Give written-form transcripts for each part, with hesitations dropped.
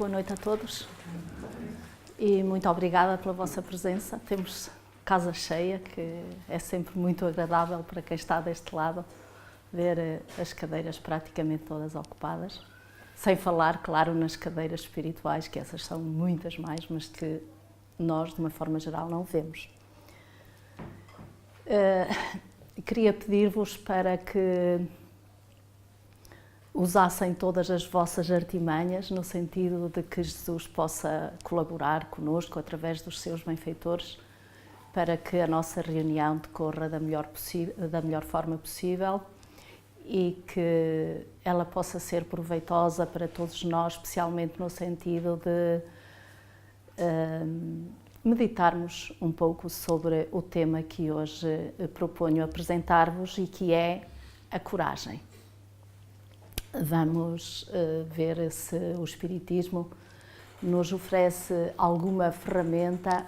boa noite a todos e muito obrigada pela vossa presença. Temos casa cheia, que é sempre muito agradável para quem está deste lado, ver as cadeiras praticamente todas ocupadas. Sem falar, claro, nas cadeiras espirituais, que essas são muitas mais, mas que nós, de uma forma geral, não vemos. Queria pedir-vos para que usassem todas as vossas artimanhas, no sentido de que Jesus possa colaborar conosco através dos seus benfeitores, para que a nossa reunião decorra da melhor forma possível e que ela possa ser proveitosa para todos nós, especialmente no sentido de meditarmos um pouco sobre o tema que hoje proponho apresentar-vos e que é a coragem. Vamos ver se o Espiritismo nos oferece alguma ferramenta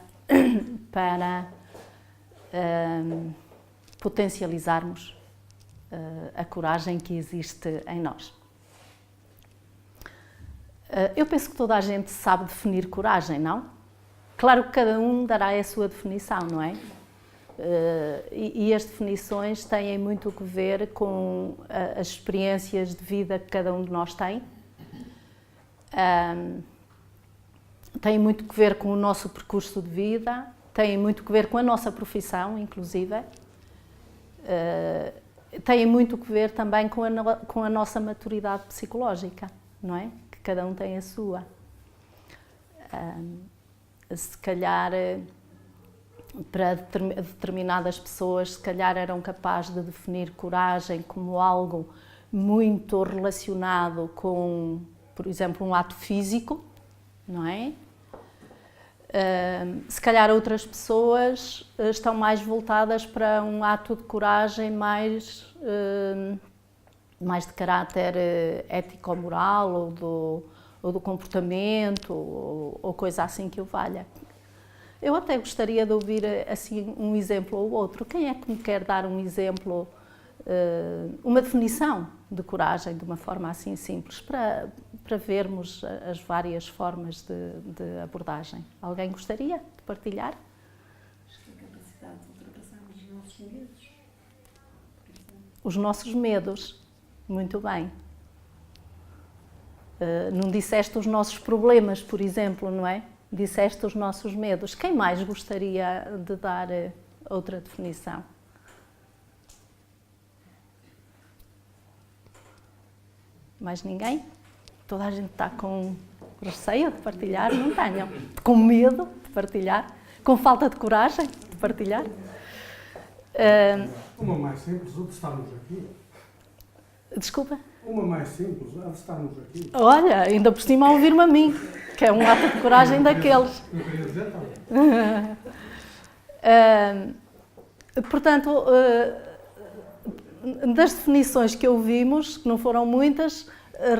para potencializarmos a coragem que existe em nós. Eu penso que toda a gente sabe definir coragem, não? Claro que cada um dará a sua definição, não é? E as definições têm muito a ver com as experiências de vida que cada um de nós tem. Tem muito a ver com o nosso percurso de vida, tem muito a ver com a nossa profissão, inclusive. Tem muito a ver também com a nossa maturidade psicológica, não é? Que cada um tem a sua. Se calhar, para determinadas pessoas, se calhar eram capazes de definir coragem como algo muito relacionado com, por exemplo, um ato físico, não é? Se calhar outras pessoas estão mais voltadas para um ato de coragem mais de caráter ético-moral ou do comportamento ou coisa assim que o valha. Eu até gostaria de ouvir assim um exemplo ou outro. Quem é que me quer dar um exemplo, uma definição de coragem de uma forma assim simples, para vermos as várias formas de abordagem? Alguém gostaria de partilhar? Acho que a capacidade de ultrapassarmos os nossos medos. Os nossos medos, muito bem. Não disseste os nossos problemas, por exemplo, não é? Disseste os nossos medos. Quem mais gostaria de dar outra definição? Mais ninguém? Toda a gente está com receio de partilhar? Não tenham. Com medo de partilhar? Com falta de coragem de partilhar? Uma mais simples, o de estarmos aqui. Desculpa? Uma mais simples, a de estarmos aqui. Olha, ainda por cima a ouvir-me a mim, que é um ato de coragem daqueles. Eu queria dizer também. Portanto, das definições que ouvimos, que não foram muitas,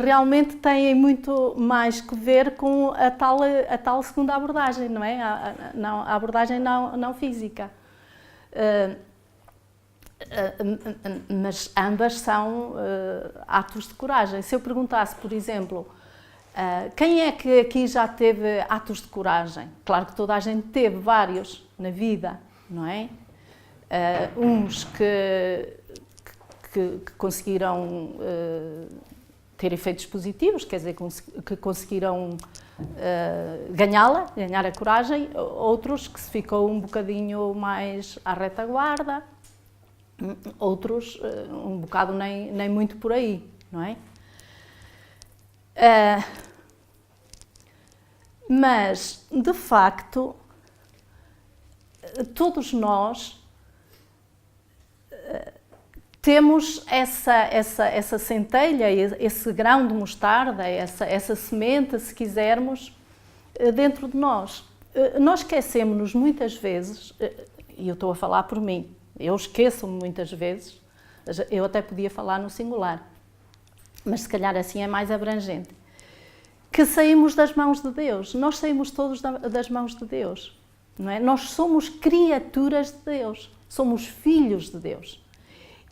realmente têm muito mais que ver com a tal segunda abordagem, não é? A abordagem não física. Mas ambas são atos de coragem. Se eu perguntasse, por exemplo, quem é que aqui já teve atos de coragem? Claro que toda a gente teve vários na vida, não é? Uns que conseguiram ter efeitos positivos, quer dizer, que conseguiram ganhar a coragem, outros que se ficou um bocadinho mais à retaguarda, outros um bocado nem muito por aí, não é? Mas, de facto, todos nós temos essa centelha, esse grão de mostarda, essa semente, se quisermos, dentro de nós. Nós esquecemos-nos muitas vezes, e eu estou a falar por mim, eu esqueço-me muitas vezes, eu até podia falar no singular, mas se calhar assim é mais abrangente, que saímos das mãos de Deus. Nós saímos todos das mãos de Deus, não é? Nós somos criaturas de Deus, somos filhos de Deus.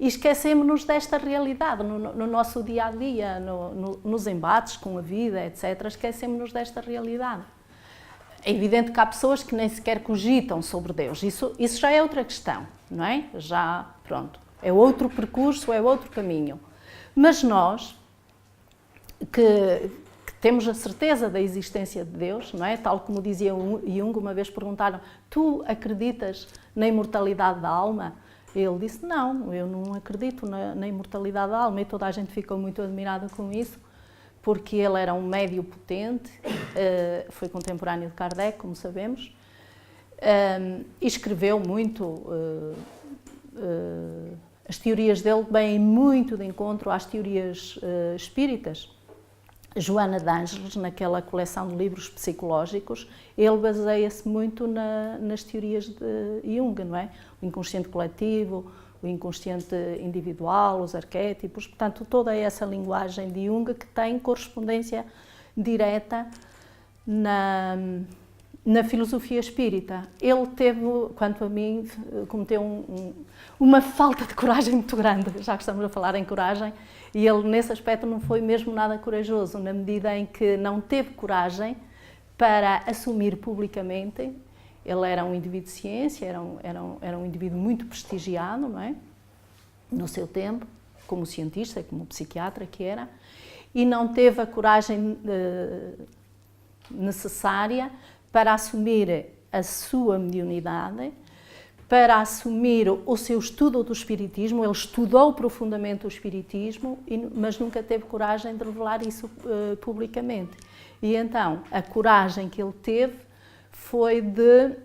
e esquecemos-nos desta realidade no nosso dia-a-dia, nos embates com a vida, etc. Esquecemos-nos desta realidade. É evidente que há pessoas que nem sequer cogitam sobre Deus. Isso já é outra questão, não é? Já, pronto, é outro percurso, é outro caminho. Mas nós, que temos a certeza da existência de Deus, não é? Tal como dizia Jung, uma vez perguntaram: tu acreditas na imortalidade da alma? Ele disse: não, eu não acredito na imortalidade da alma. E toda a gente ficou muito admirada com isso, porque ele era um médium potente, foi contemporâneo de Kardec, como sabemos, e escreveu muito. As teorias dele vêm muito de encontro às teorias espíritas. Joana de Ângeles, naquela coleção de livros psicológicos, ele baseia-se muito nas teorias de Jung, não é? O inconsciente coletivo, o inconsciente individual, os arquétipos, portanto, toda essa linguagem de Jung que tem correspondência direta na filosofia espírita. Ele teve, quanto a mim, cometeu uma falta de coragem muito grande, já que estamos a falar em coragem, e ele, nesse aspecto, não foi mesmo nada corajoso, na medida em que não teve coragem para assumir publicamente. Ele era um indivíduo de ciência, era um indivíduo muito prestigiado, não é? No seu tempo, como cientista, como psiquiatra que era, e não teve a coragem necessária para assumir a sua mediunidade, para assumir o seu estudo do espiritismo. Ele estudou profundamente o espiritismo, mas nunca teve coragem de revelar isso publicamente. E então, a coragem que ele teve foi de,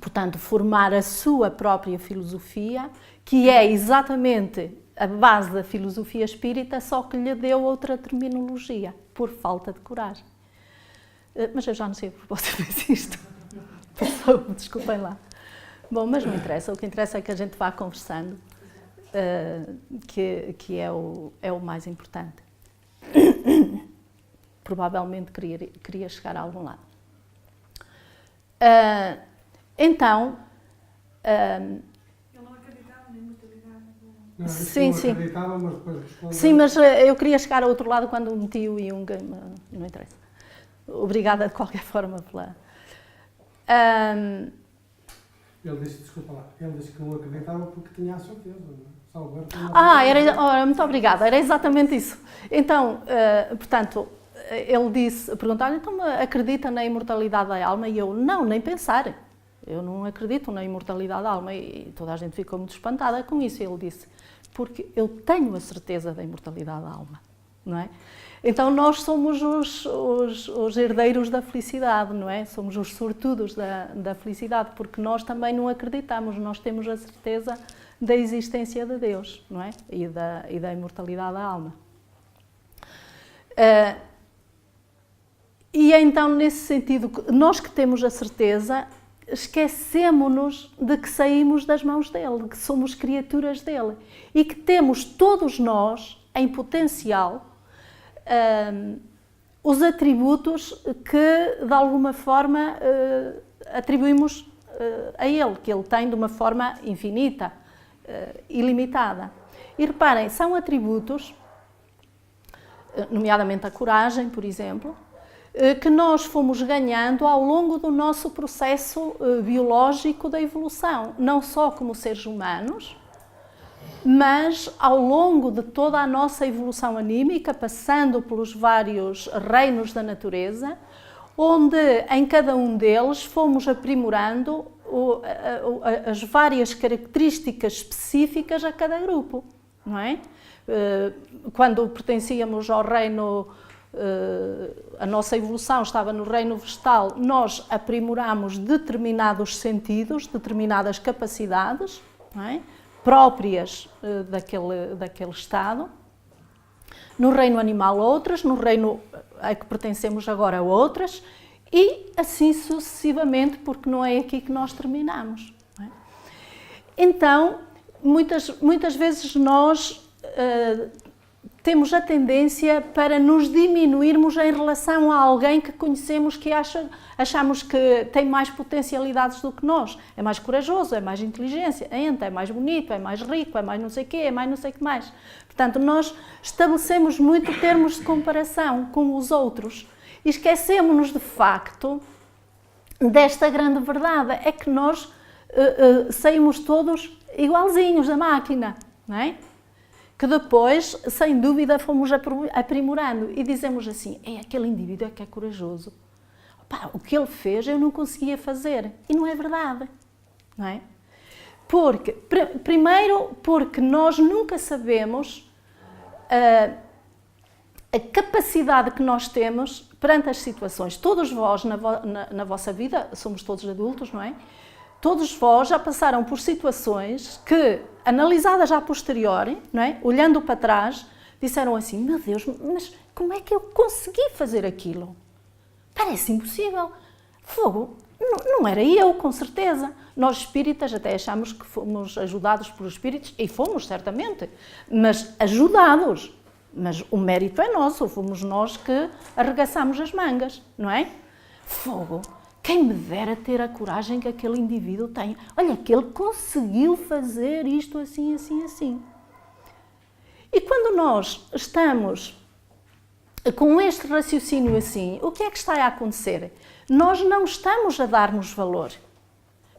portanto, formar a sua própria filosofia, que é exatamente a base da filosofia espírita, só que lhe deu outra terminologia, por falta de coragem. Mas eu já não sei a propósito disto. Desculpem lá. Bom, mas não interessa. O que interessa é que a gente vá conversando, que é o mais importante. Provavelmente queria chegar a algum lado. Então... Ele não acreditava na imortalidade. Não, sim, sim. Acreditava, mas depois respondeu. Sim, mas eu queria chegar ao outro lado quando meti o Jung, não interessa. Obrigada de qualquer forma pela... Ele disse, desculpa lá, ele disse que não acreditava porque tinha a certeza, não é? Muito obrigada, era exatamente isso. Então, portanto, ele disse, perguntaram: então acredita na imortalidade da alma? E eu: não, nem pensar. Eu não acredito na imortalidade da alma. E toda a gente ficou muito espantada com isso. E ele disse: porque eu tenho a certeza da imortalidade da alma, não é? Então nós somos os herdeiros da felicidade, não é? Somos os sortudos da felicidade, porque nós também não acreditamos, nós temos a certeza da existência de Deus, não é? E da imortalidade da alma. E então, nesse sentido, nós que temos a certeza, esquecemos-nos de que saímos das mãos dele, de que somos criaturas dele e que temos todos nós, em potencial, os atributos que, de alguma forma, atribuímos a ele, que ele tem de uma forma infinita, ilimitada. E reparem, são atributos, nomeadamente a coragem, por exemplo, que nós fomos ganhando ao longo do nosso processo biológico da evolução, não só como seres humanos, mas ao longo de toda a nossa evolução anímica, passando pelos vários reinos da natureza, onde em cada um deles fomos aprimorando as várias características específicas a cada grupo, não é? Quando pertencíamos ao reino, a nossa evolução estava no reino vegetal, nós aprimoramos determinados sentidos, determinadas capacidades, não é? Próprias daquele estado. No reino animal outras, no reino a que pertencemos agora outras, e assim sucessivamente, porque não é aqui que nós terminamos. Não é? Então, muitas vezes nós temos a tendência para nos diminuirmos em relação a alguém que conhecemos, que achamos que tem mais potencialidades do que nós. É mais corajoso, é mais inteligente, é mais bonito, é mais rico, é mais não sei o quê, é mais não sei o que mais. Portanto, nós estabelecemos muito termos de comparação com os outros e esquecemos-nos de facto desta grande verdade, é que nós saímos todos igualzinhos da máquina, não é? Que depois, sem dúvida, fomos aprimorando e dizemos assim, aquele indivíduo é que é corajoso. Opa, o que ele fez eu não conseguia fazer. E não é verdade, não é? Primeiro, porque nós nunca sabemos a capacidade que nós temos perante as situações. Todos vós, na vossa vida, somos todos adultos, não é? Todos vós já passaram por situações que, analisadas a posteriori, não é? Olhando para trás, disseram assim, meu Deus, mas como é que eu consegui fazer aquilo? Parece impossível. Fogo, não era eu, com certeza. Nós espíritas até achamos que fomos ajudados por espíritos, e fomos, certamente, mas ajudados. Mas o mérito é nosso, fomos nós que arregaçamos as mangas, não é? Fogo. Quem me dera ter a coragem que aquele indivíduo tem. Olha, que ele conseguiu fazer isto assim, assim, assim. E quando nós estamos com este raciocínio assim, o que é que está a acontecer? Nós não estamos a dar-nos valor.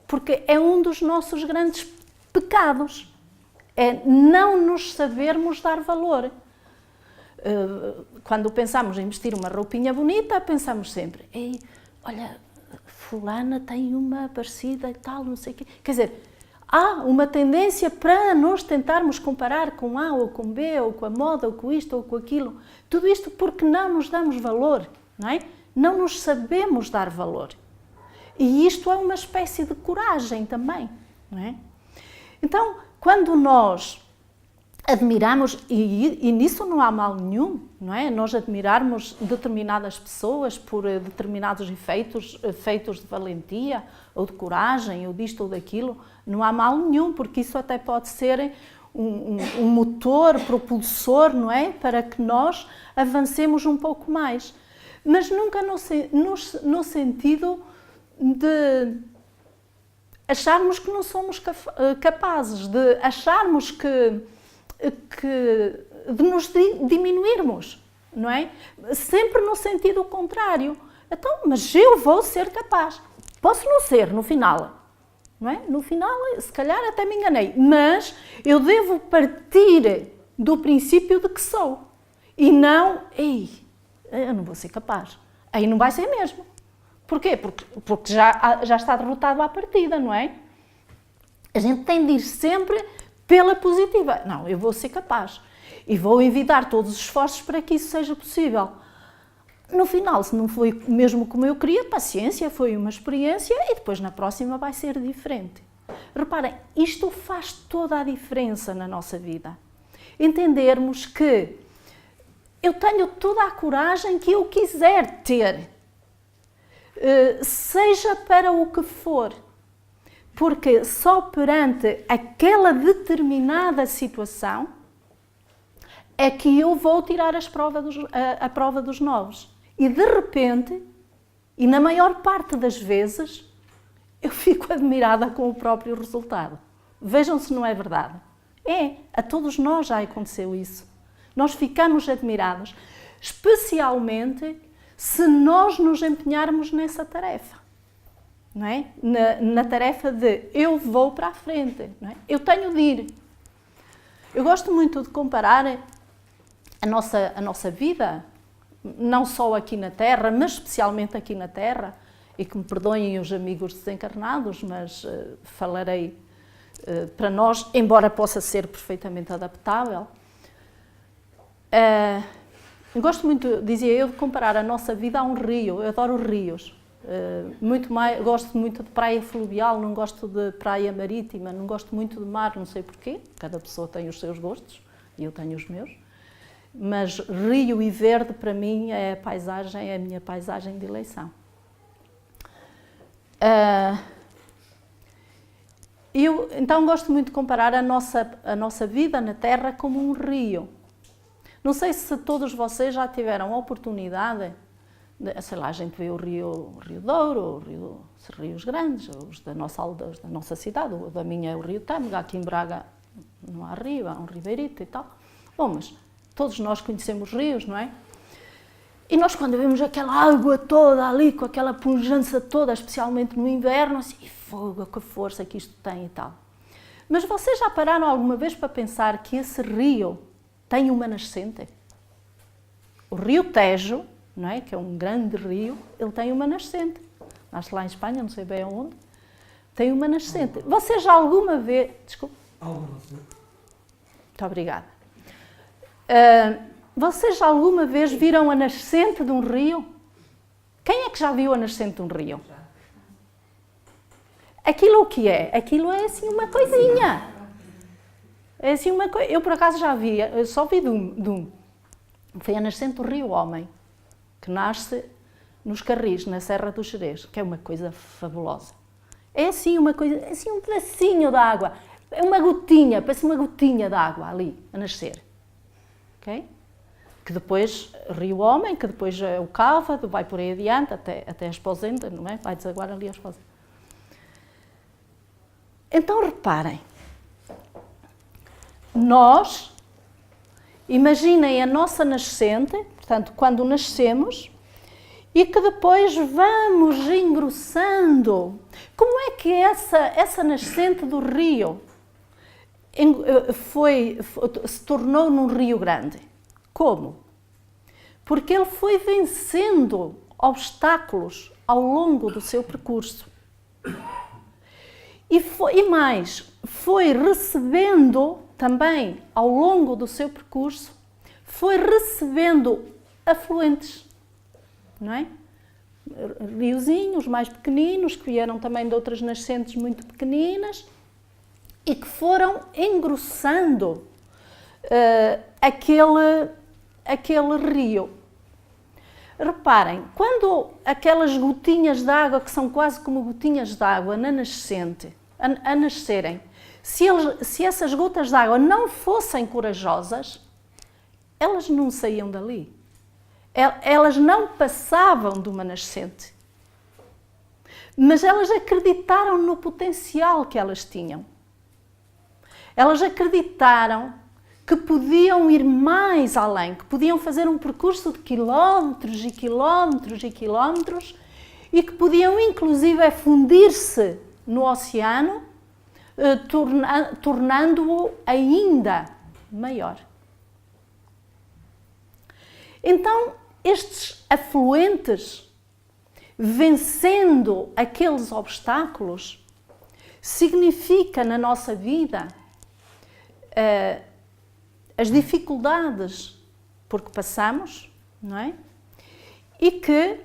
Porque é um dos nossos grandes pecados. É não nos sabermos dar valor. Quando pensamos em vestir uma roupinha bonita, pensamos sempre, olha, fulana tem uma parecida e tal, não sei o quê. Quer dizer, há uma tendência para nós tentarmos comparar com A ou com B, ou com a moda, ou com isto ou com aquilo. Tudo isto porque não nos damos valor, não é? Não nos sabemos dar valor. E isto é uma espécie de coragem também, não é? Então, quando nós admiramos, e nisso não há mal nenhum, não é? Nós admirarmos determinadas pessoas por determinados feitos de valentia, ou de coragem, ou disto ou daquilo, não há mal nenhum, porque isso até pode ser um motor propulsor, não é? Para que nós avancemos um pouco mais. Mas nunca no sentido de acharmos que não somos capazes, de acharmos de nos diminuirmos, não é? Sempre no sentido contrário. Então, mas eu vou ser capaz. Posso não ser no final, não é? No final, se calhar até me enganei, mas eu devo partir do princípio de que sou. E não, eu não vou ser capaz. Aí não vai ser mesmo. Porquê? Porque já está derrotado à partida, não é? A gente tem de ir sempre pela positiva. Não, eu vou ser capaz. E vou envidar todos os esforços para que isso seja possível. No final, se não foi mesmo como eu queria, paciência, foi uma experiência e depois na próxima vai ser diferente. Reparem, isto faz toda a diferença na nossa vida. Entendermos que eu tenho toda a coragem que eu quiser ter, seja para o que for. Porque só perante aquela determinada situação é que eu vou tirar a prova dos novos. E de repente, e na maior parte das vezes, eu fico admirada com o próprio resultado. Vejam se não é verdade. A todos nós já aconteceu isso. Nós ficamos admirados, especialmente se nós nos empenharmos nessa tarefa. Não é? Na tarefa de eu vou para a frente, não é? Eu tenho de ir. Eu gosto muito de comparar a nossa vida, não só aqui na Terra, mas especialmente aqui na Terra, e que me perdoem os amigos desencarnados, mas falarei para nós, embora possa ser perfeitamente adaptável. Gosto muito, dizia eu, de comparar a nossa vida a um rio. Eu adoro rios. Gosto muito de praia fluvial, não gosto de praia marítima, não gosto muito de mar, não sei porquê, cada pessoa tem os seus gostos e eu tenho os meus, mas rio e verde para mim é a minha paisagem de eleição. Eu então gosto muito de comparar a nossa vida na Terra como um rio. Não sei se todos vocês já tiveram a oportunidade, sei lá, a gente vê o Rio Douro, os rios grandes, os da nossa cidade, o da minha é o Rio Tâmega, aqui em Braga não há rio, há um ribeirito e tal. Bom, mas todos nós conhecemos rios, não é? E nós quando vemos aquela água toda ali, com aquela pujança toda, especialmente no inverno, assim, fogo, que força que isto tem e tal. Mas vocês já pararam alguma vez para pensar que esse rio tem uma nascente? O Rio Tejo, não é? Que é um grande rio, ele tem uma nascente. Nasce lá em Espanha, não sei bem onde. Tem uma nascente. Vocês já alguma vez... Desculpe. Muito obrigada. Vocês já alguma vez viram a nascente de um rio? Quem é que já viu a nascente de um rio? Aquilo o que é? Aquilo é assim uma coisinha. É assim uma coisa. Eu por acaso já vi, eu só vi de um. Foi a nascente do Rio Homem, que nasce nos Carris, na Serra do Xerez, que é uma coisa fabulosa. É assim uma coisa, é assim um pedacinho de água. É uma gotinha, parece uma gotinha de água ali, a nascer. Ok? Que depois, Rio Homem, que depois é o Cava, vai por aí adiante, até a Esposenda, não é? Vai desaguar ali a Esposenda. Então, reparem, nós, imaginem a nossa nascente, portanto, quando nascemos, e que depois vamos engrossando. Como é que essa nascente do rio se tornou num rio grande? Como? Porque ele foi vencendo obstáculos ao longo do seu percurso. E foi recebendo também, ao longo do seu percurso, foi recebendo afluentes, não é? Riozinhos mais pequeninos, que vieram também de outras nascentes muito pequeninas, e que foram engrossando aquele rio. Reparem, quando aquelas gotinhas de água, que são quase como gotinhas de água na nascente, a nascerem, se essas gotas de água não fossem corajosas, elas não saíam dali. Elas não passavam de uma nascente. Mas elas acreditaram no potencial que elas tinham. Elas acreditaram que podiam ir mais além, que podiam fazer um percurso de quilómetros e quilómetros e quilómetros e que podiam inclusive fundir-se no oceano, tornando-o ainda maior. Então, estes afluentes, vencendo aqueles obstáculos, significa na nossa vida as dificuldades por que passamos, não é? E que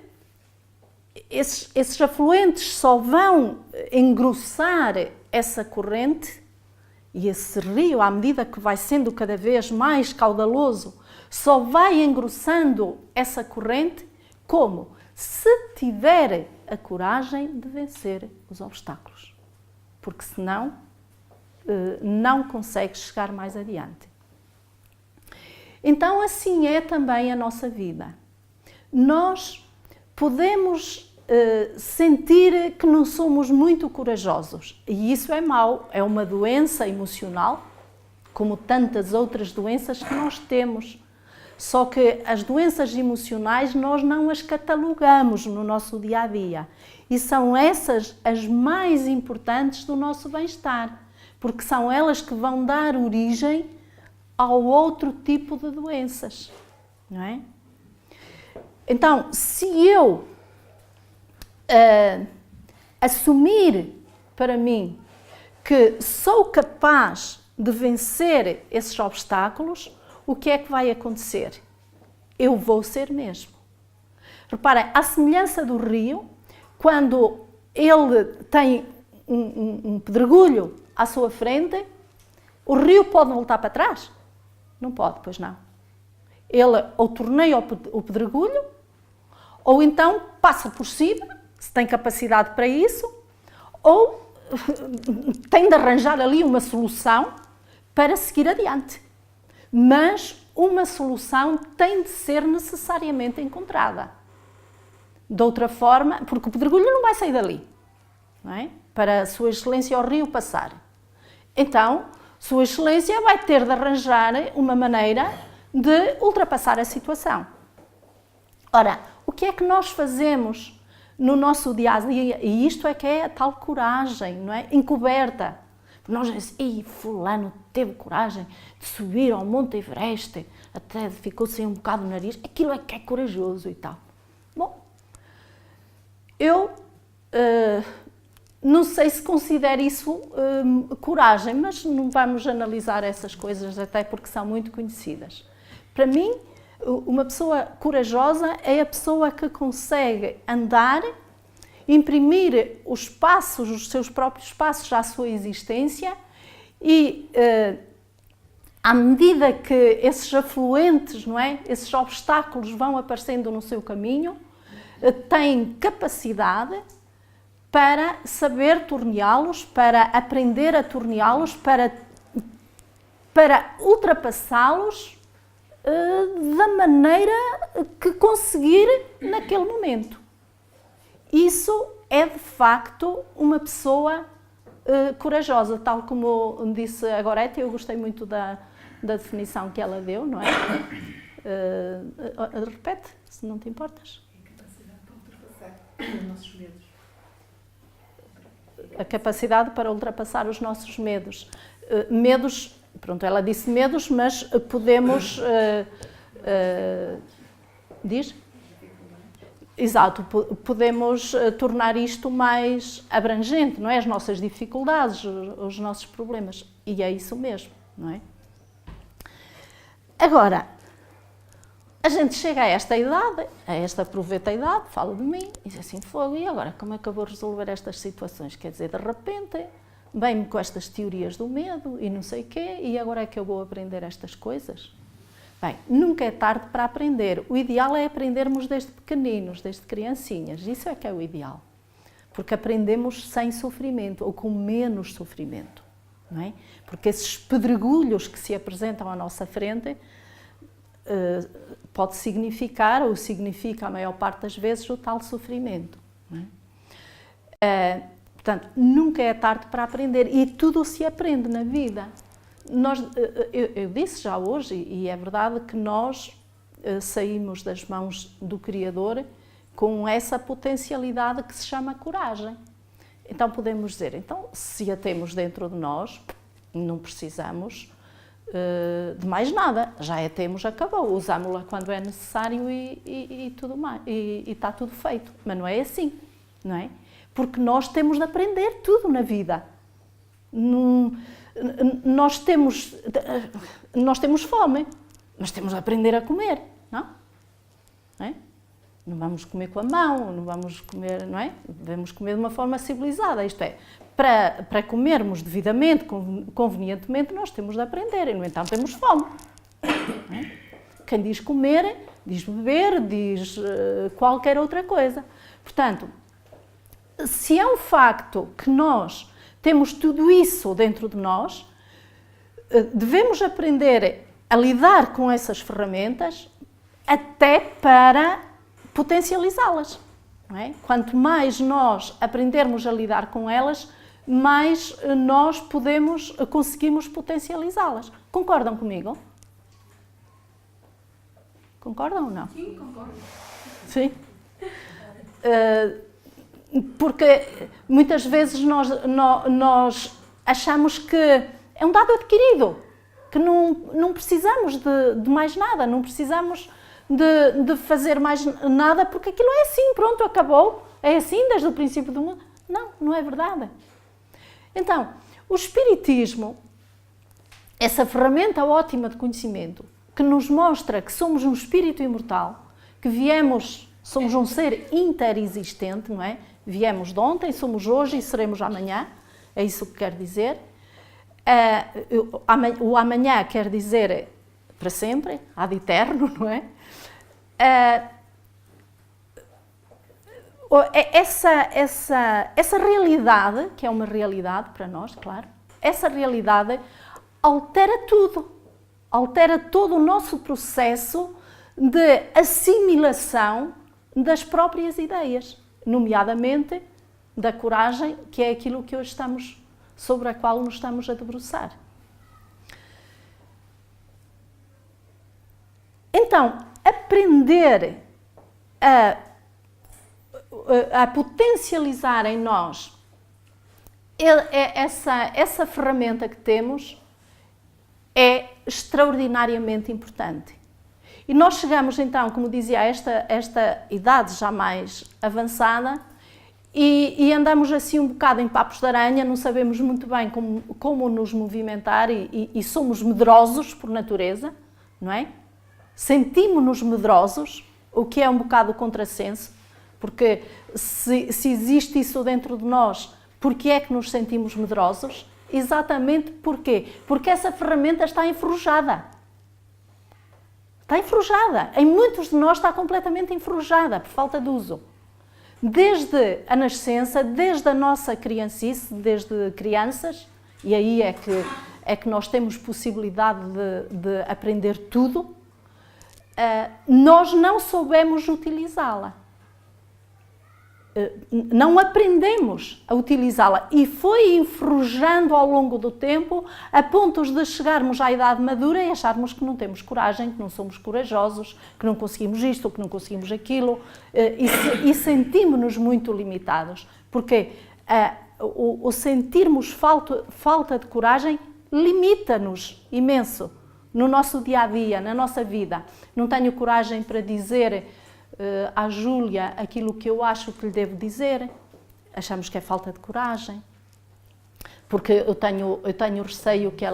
esses afluentes só vão engrossar essa corrente e esse rio, à medida que vai sendo cada vez mais caudaloso, só vai engrossando essa corrente como? Se tiver a coragem de vencer os obstáculos. Porque senão não consegue chegar mais adiante. Então assim é também a nossa vida. Nós podemos sentir que não somos muito corajosos. E isso é mau, é uma doença emocional, como tantas outras doenças que nós temos. Só que as doenças emocionais nós não as catalogamos no nosso dia-a-dia. E são essas as mais importantes do nosso bem-estar, porque são elas que vão dar origem ao outro tipo de doenças, não é? Então, se eu assumir para mim que sou capaz de vencer esses obstáculos, o que é que vai acontecer? Eu vou ser mesmo. Reparem, à semelhança do rio, quando ele tem um pedregulho à sua frente, o rio pode voltar para trás? Não pode, pois não. Ele ou torneia o pedregulho, ou então passa por cima, se tem capacidade para isso, ou tem de arranjar ali uma solução para seguir adiante. Mas uma solução tem de ser necessariamente encontrada. De outra forma, porque o pedregulho não vai sair dali, não é? Para a Sua Excelência ao rio passar. Então, Sua Excelência vai ter de arranjar uma maneira de ultrapassar a situação. Ora, o que é que nós fazemos no nosso dia a dia? E isto é que é a tal coragem, não é? Encoberta. Nós dizemos, ei, fulano teve coragem de subir ao Monte Everest, até ficou sem um bocado no nariz, aquilo é que é corajoso e tal. Bom, eu não sei se considero isso coragem, mas não vamos analisar essas coisas, até porque são muito conhecidas. Para mim, uma pessoa corajosa é a pessoa que consegue andar, imprimir os passos, os seus próprios passos à sua existência e, à medida que esses afluentes, não é? Esses obstáculos vão aparecendo no seu caminho, tem capacidade para saber torneá-los, para aprender a torneá-los, para ultrapassá-los da maneira que conseguir naquele momento. Isso é, de facto, uma pessoa corajosa, tal como disse a Gorete. Eu gostei muito da definição que ela deu, não é? Repete, se não te importas. A capacidade para ultrapassar os nossos medos. A capacidade para ultrapassar os nossos medos. Medos, pronto, ela disse medos, mas podemos... diz? Exato, podemos tornar isto mais abrangente, não é? As nossas dificuldades, os nossos problemas. E é isso mesmo, não é? Agora, a gente chega a esta idade, a esta aproveita a idade, fala de mim, e diz assim, fogo, e agora como é que eu vou resolver estas situações? Quer dizer, de repente, vem-me com estas teorias do medo e não sei o quê, e agora é que eu vou aprender estas coisas? Bem, nunca é tarde para aprender. O ideal é aprendermos desde pequeninos, desde criancinhas. Isso é que é o ideal. Porque aprendemos sem sofrimento, ou com menos sofrimento, não é? Porque esses pedregulhos que se apresentam à nossa frente pode significar, ou significa a maior parte das vezes, o tal sofrimento, não é? Portanto, nunca é tarde para aprender, e tudo se aprende na vida. Eu disse já hoje, e é verdade, que nós saímos das mãos do Criador com essa potencialidade que se chama coragem. Então podemos dizer, então, se a temos dentro de nós, não precisamos de mais nada, já a temos, acabou, usámos-la quando é necessário e tudo mais, e está tudo feito. Mas não é assim, não é? Porque nós temos de aprender tudo na vida. Nós temos fome, mas temos de aprender a comer, não é? Não vamos comer com a mão, não vamos comer, não é? Devemos comer de uma forma civilizada, isto é, para comermos devidamente, convenientemente, nós temos de aprender, e no entanto temos fome. Não é? Quem diz comer, diz beber, diz qualquer outra coisa. Portanto, se é um facto que nós temos tudo isso dentro de nós, devemos aprender a lidar com essas ferramentas até para potencializá-las, não é? Quanto mais nós aprendermos a lidar com elas, mais nós conseguimos potencializá-las. Concordam comigo? Concordam ou não? Sim, concordo. Sim. Porque muitas vezes nós achamos que é um dado adquirido, que não precisamos de mais nada, não precisamos de fazer mais nada, porque aquilo é assim, pronto, acabou, é assim desde o princípio do mundo. Não, não é verdade. Então, o Espiritismo, essa ferramenta ótima de conhecimento, que nos mostra que somos um espírito imortal, que somos um ser interexistente, não é? Viemos de ontem, somos hoje e seremos amanhã, é isso que quer dizer. O amanhã quer dizer para sempre, ad eterno, não é? Essa realidade, que é uma realidade para nós, claro, essa realidade altera tudo. altera todo o nosso processo de assimilação das próprias ideias, nomeadamente da coragem, que é aquilo que hoje sobre a qual nos estamos a debruçar. Então, aprender a potencializar em nós essa ferramenta que temos é extraordinariamente importante. E nós chegamos então, como dizia, a esta idade já mais avançada e andamos assim um bocado em papos de aranha, não sabemos muito bem como nos movimentar e somos medrosos por natureza, não é? Sentimos-nos medrosos, o que é um bocado contrassenso, porque se existe isso dentro de nós, porquê é que nos sentimos medrosos? Exatamente porquê? Porque essa ferramenta está enferrujada. Está enferrujada. Em muitos de nós está completamente enferrujada, por falta de uso. Desde a nascença, desde a nossa criancice, desde crianças, e aí é que nós temos possibilidade de aprender tudo, nós não soubemos utilizá-la. Não aprendemos a utilizá-la e foi enferrujando ao longo do tempo a pontos de chegarmos à idade madura e acharmos que não temos coragem, que não somos corajosos, que não conseguimos isto, que não conseguimos aquilo e sentimos-nos muito limitados, porque o sentirmos falta de coragem limita-nos imenso no nosso dia-a-dia, na nossa vida. Não tenho coragem para dizer à Júlia aquilo que eu acho que lhe devo dizer, achamos que é falta de coragem, porque eu tenho receio que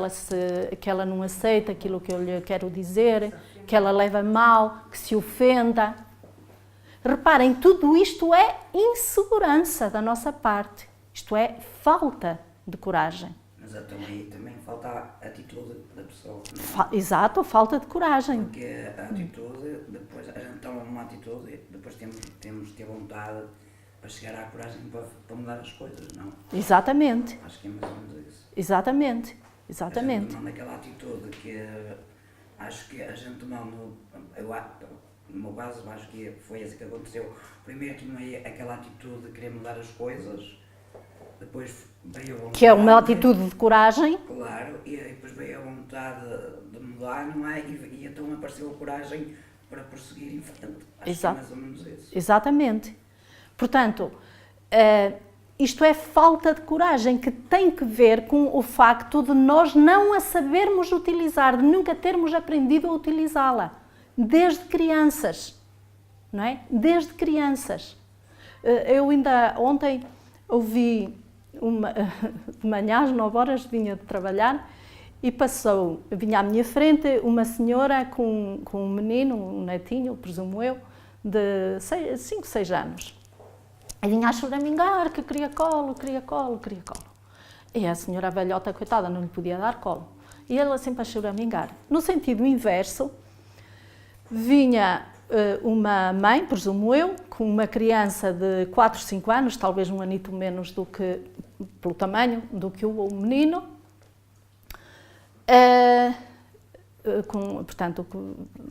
ela não aceite aquilo que eu lhe quero dizer, que ela leve mal, que se ofenda. Reparem, tudo isto é insegurança da nossa parte, isto é falta de coragem. Mas também falta a atitude da pessoa. Exato, falta de coragem. Porque a atitude, depois a gente toma uma atitude, depois temos de ter vontade para chegar à coragem para mudar as coisas, não? Exatamente. Acho que é mais ou menos isso. Exatamente. A gente tomando aquela atitude que acho que a gente tomou, no meu caso, acho que foi isso que aconteceu. Primeiro tomei aquela atitude de querer mudar as coisas, depois veio a vontade... Que é uma atitude de coragem. Claro, e depois veio a vontade de mudar, não é? E então apareceu a coragem para prosseguir em frente. Acho que é mais ou menos isso. Exatamente. Portanto, isto é falta de coragem, que tem que ver com o facto de nós não a sabermos utilizar, de nunca termos aprendido a utilizá-la, desde crianças, não é? Desde crianças. Eu ainda ontem ouvi... de manhã, às 9 horas, vinha de trabalhar e vinha à minha frente uma senhora com um menino, um netinho, presumo eu, de 5, 6 anos. E vinha a choramingar que queria colo. E a senhora velhota, coitada, não lhe podia dar colo. E ela sempre a choramingar. No sentido inverso, vinha uma mãe, presumo eu, com uma criança de 4, 5 anos, talvez um anito menos pelo tamanho do que o menino, portanto,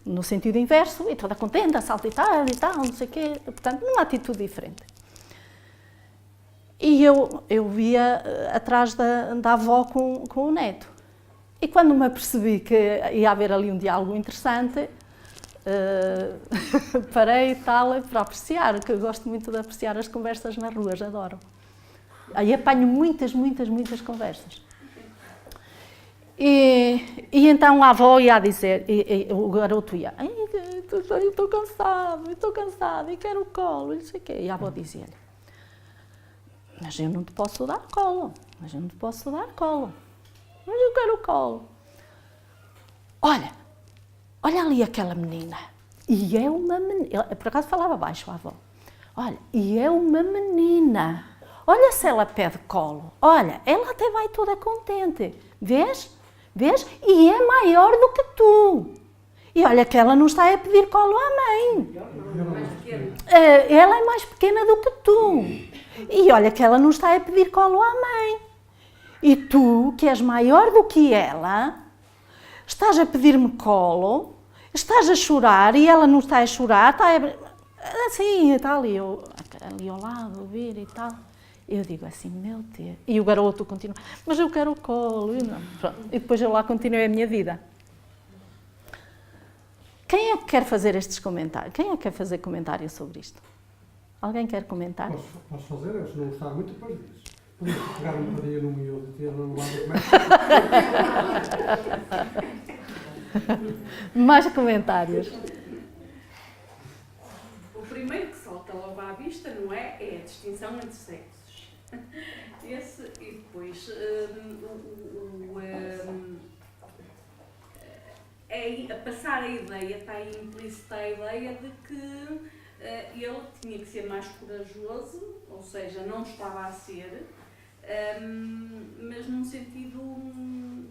no sentido inverso, e toda contente, a saltitar e tal, não sei o quê, portanto, numa atitude diferente. E eu via atrás da avó com o neto. E quando me apercebi que ia haver ali um diálogo interessante, parei e tal para apreciar, que eu gosto muito de apreciar as conversas nas ruas, adoro. Aí apanho muitas conversas. E então a avó ia a dizer, o garoto ia, eu estou cansado, e quero colo, não sei o quê. E a avó dizia-lhe, mas eu não te posso dar colo, mas eu quero colo. Olha ali aquela menina, e é uma menina, por acaso falava baixo a avó, olha, e é uma menina, olha se ela pede colo, olha, ela até vai toda contente, vês? E é maior do que tu, e olha que ela não está a pedir colo à mãe, ela é mais pequena do que tu, e olha que ela não está a pedir colo à mãe, e tu, que és maior do que ela, estás a pedir-me colo, estás a chorar e ela não está a chorar, está assim, está ali ao lado, a ouvir e tal. Eu digo assim, meu Deus. E o garoto continua, mas eu quero o colo. E depois eu lá continuei a minha vida. Quem é que quer fazer estes comentários? Quem é que quer fazer comentários sobre isto? Alguém quer comentar? Posso fazer, eu se não gostar muito, depois diz. Podemos pegar um bocadinho no miúdo e ter no lado Mais comentários. O primeiro que salta logo à vista, não é? É a distinção entre sexos. Esse, e depois a passar a ideia, está aí implícita a ideia de que ele tinha que ser mais corajoso, ou seja, não estava a ser, mas num sentido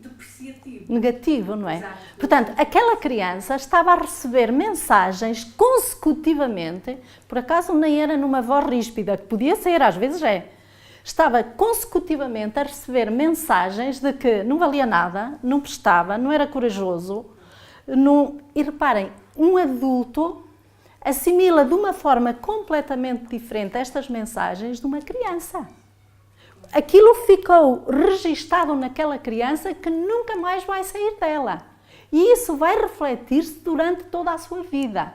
depreciativo. Negativo, não é? Exato. Portanto, aquela criança estava a receber mensagens consecutivamente, por acaso nem era numa voz ríspida, que podia ser, às vezes é. Estava consecutivamente a receber mensagens de que não valia nada, não prestava, não era corajoso. E reparem, um adulto assimila de uma forma completamente diferente estas mensagens de uma criança. Aquilo ficou registado naquela criança que nunca mais vai sair dela. E isso vai refletir-se durante toda a sua vida.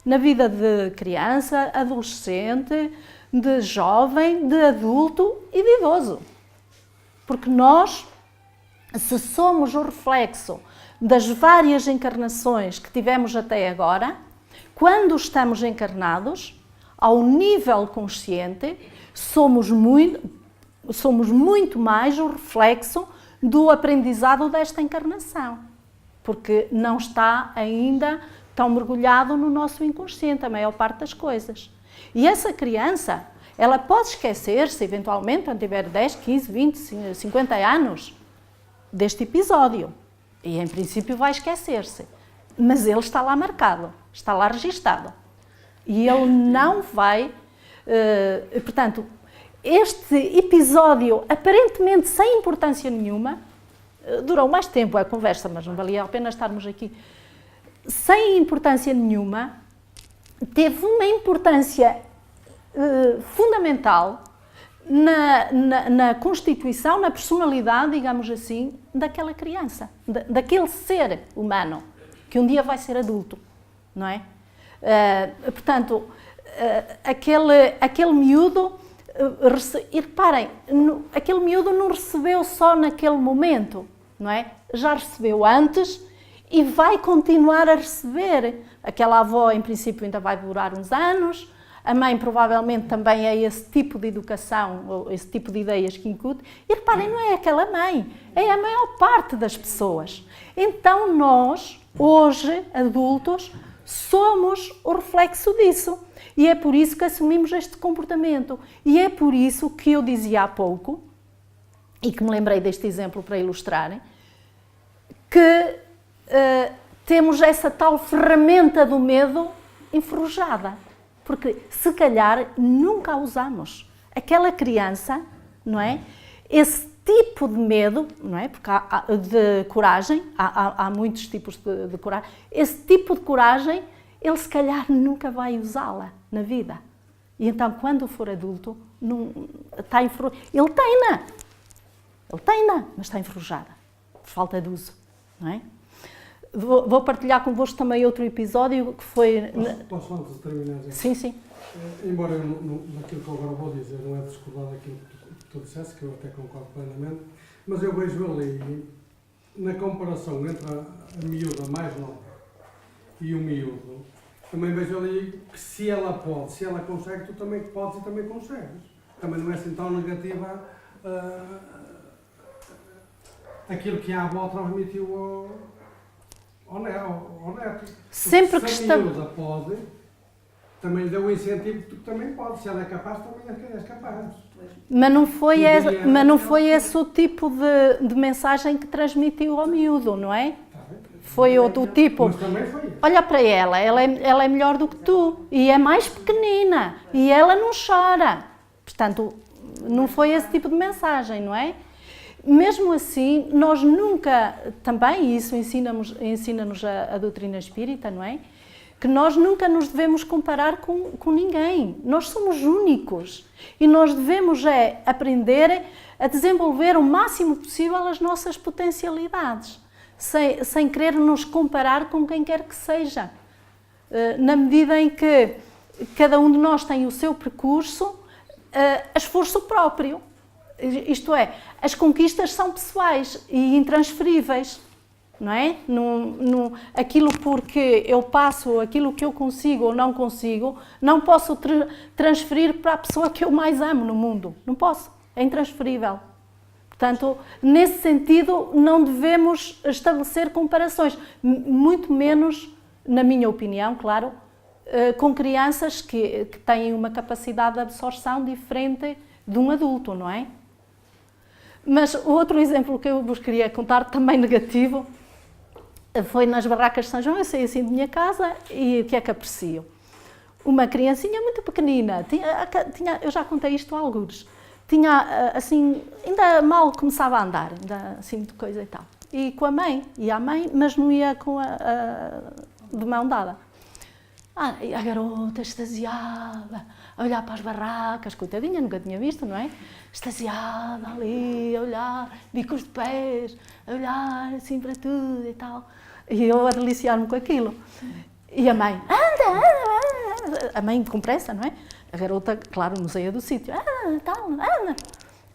Na vida de criança, adolescente, de jovem, de adulto e de idoso. Porque nós, se somos o reflexo das várias encarnações que tivemos até agora, quando estamos encarnados, ao nível consciente, somos muito mais o reflexo do aprendizado desta encarnação. Porque não está ainda tão mergulhado no nosso inconsciente, a maior parte das coisas. E essa criança, ela pode esquecer-se, eventualmente, quando tiver 10, 15, 20, 50 anos, deste episódio. E, em princípio, vai esquecer-se. Mas ele está lá marcado, está lá registado. E ele não vai... portanto, este episódio, aparentemente sem importância nenhuma, durou mais tempo a conversa, mas não valia a pena estarmos aqui. Sem importância nenhuma, teve uma importância fundamental na constituição, na personalidade, digamos assim, daquela criança, daquele ser humano, que um dia vai ser adulto, não é? Portanto, aquele miúdo, e reparem, aquele miúdo não recebeu só naquele momento, não é? Já recebeu antes e vai continuar a receber. Aquela avó, em princípio, ainda vai durar uns anos. A mãe provavelmente também é esse tipo de educação, ou esse tipo de ideias que incute. E reparem, não é aquela mãe, é a maior parte das pessoas. Então nós, hoje, adultos, somos o reflexo disso. E é por isso que assumimos este comportamento. E é por isso que eu dizia há pouco, e que me lembrei deste exemplo para ilustrarem, que temos essa tal ferramenta do medo enferrujada. Porque, se calhar, nunca a usamos. Aquela criança, não é? Esse tipo de medo, não é? Porque de coragem, há muitos tipos de coragem. Esse tipo de coragem, ele se calhar nunca vai usá-la na vida. E então, quando for adulto, está enferrujada. Ele tem-na, mas está enferrujada. Por falta de uso, não é? Vou partilhar convosco também outro episódio que foi... Posso antes de terminar? Sim. Embora eu, naquilo que eu agora vou dizer, não é discordar daquilo que tu disseste, que eu até concordo plenamente, mas eu vejo ali, na comparação entre a miúda mais nova e o miúdo, também vejo ali que se ela pode, se ela consegue, tu também podes e também consegues. Também não é assim tão negativa aquilo que a avó transmitiu ao neto. Sempre que se a miúda pode, também deu um incentivo que tu também podes. Se ela é capaz, também és capaz. Mas não foi esse o tipo de mensagem que transmitiu ao miúdo, não é? Foi o do tipo, Mas também foi. olha para ela é melhor do que tu, e é mais pequenina, e ela não chora. Portanto, não foi esse tipo de mensagem, não é? mesmo assim, nós nunca, também, e isso ensina-nos a doutrina espírita, não é? Que nós nunca nos devemos comparar com ninguém. Nós somos únicos e nós devemos aprender a desenvolver o máximo possível as nossas potencialidades, sem querer nos comparar com quem quer que seja. Na medida em que cada um de nós tem o seu percurso a esforço próprio. Isto é, as conquistas são pessoais e intransferíveis, não é? Aquilo porque eu passo, aquilo que eu consigo ou não consigo, não posso transferir para a pessoa que eu mais amo no mundo. Não posso, é intransferível. Portanto, nesse sentido, não devemos estabelecer comparações, muito menos, na minha opinião, claro, com crianças que têm uma capacidade de absorção diferente de um adulto, não é? Mas outro exemplo que eu vos queria contar, também negativo, foi nas barracas de São João. Eu saí assim de minha casa e o que é que aprecio? Uma criancinha muito pequenina, eu já contei isto a alguns, tinha assim, ainda mal começava a andar, ainda assim muito coisa e tal. E com a mãe, ia à mãe, mas não ia de mão dada. E a garota extasiada, a olhar para as barracas, coitadinha, nunca tinha visto, não é? Extasiada ali, a olhar, bicos de pés, a olhar assim para tudo e tal. E eu a deliciar-me com aquilo. E a mãe, anda. A mãe com pressa, não é? A garota, claro, não saía do sítio, tal, anda.